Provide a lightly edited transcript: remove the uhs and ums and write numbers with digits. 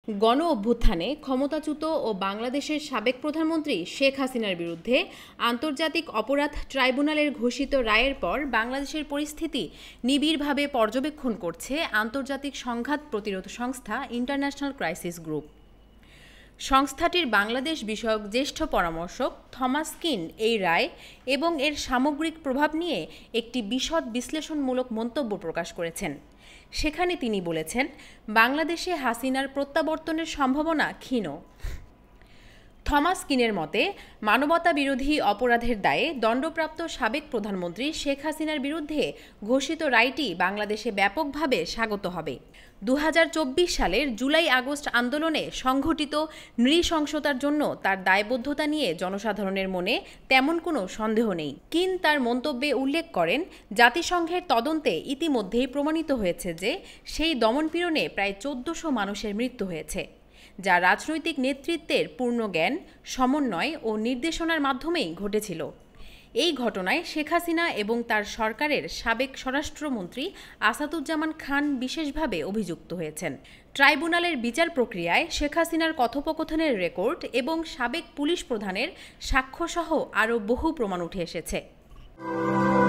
গণ অভ্যুত্থানে ক্ষমতাচ্যুত ও বাংলাদেশের সাবেক প্রধানমন্ত্রী শেখ হাসিনার বিরুদ্ধে আন্তর্জাতিক অপরাধ ট্রাইব্যুনালের ঘোষিত রায়ের পর বাংলাদেশের পরিস্থিতি নিবিড়ভাবে পর্যবেক্ষণ করছে আন্তর্জাতিক সংঘাত প্রতিরোধ সংস্থা ইন্টারন্যাশনাল ক্রাইসিস গ্রুপ। সংস্থাটির বাংলাদেশ বিষয়ক জ্যেষ্ঠ পরামর্শক থমাস কিন এই রায় এবং এর সামগ্রিক প্রভাব নিয়ে একটি বিশদ বিশ্লেষণমূলক মন্তব্য প্রকাশ করেছেন। সেখানে তিনি বলেছেন, বাংলাদেশে হাসিনার প্রত্যাবর্তনের সম্ভাবনা ক্ষীণ। থমাস কিনের মতে, মানবতাবিরোধী অপরাধের দায়ে দণ্ডপ্রাপ্ত সাবেক প্রধানমন্ত্রী শেখ হাসিনার বিরুদ্ধে ঘোষিত রায়টি বাংলাদেশে ব্যাপকভাবে স্বাগত হবে। 2024 সালের জুলাই-আগস্ট আন্দোলনে সংঘটিত নৃশংসতার জন্য তার দায়বদ্ধতা নিয়ে জনসাধারণের মনে তেমন কোনো সন্দেহ নেই। কিন তার মন্তব্যে উল্লেখ করেন, জাতিসংঘের তদন্তে ইতিমধ্যেই প্রমাণিত হয়েছে যে সেই দমনপীড়নে প্রায় 1400 মানুষের মৃত্যু হয়েছে, যা রাজনৈতিক নেতৃত্বের পূর্ণ জ্ঞান, সমন্বয় ও নির্দেশনার মাধ্যমেই ঘটেছিল। এই ঘটনায় শেখ হাসিনা এবং তার সরকারের সাবেক স্বরাষ্ট্রমন্ত্রী আসাদুজ্জামান খান বিশেষভাবে অভিযুক্ত হয়েছেন। ট্রাইব্যুনালের বিচার প্রক্রিয়ায় শেখ হাসিনার কথোপকথনের রেকর্ড এবং সাবেক পুলিশ প্রধানের সাক্ষ্যসহ আরও বহু প্রমাণ উঠে এসেছে।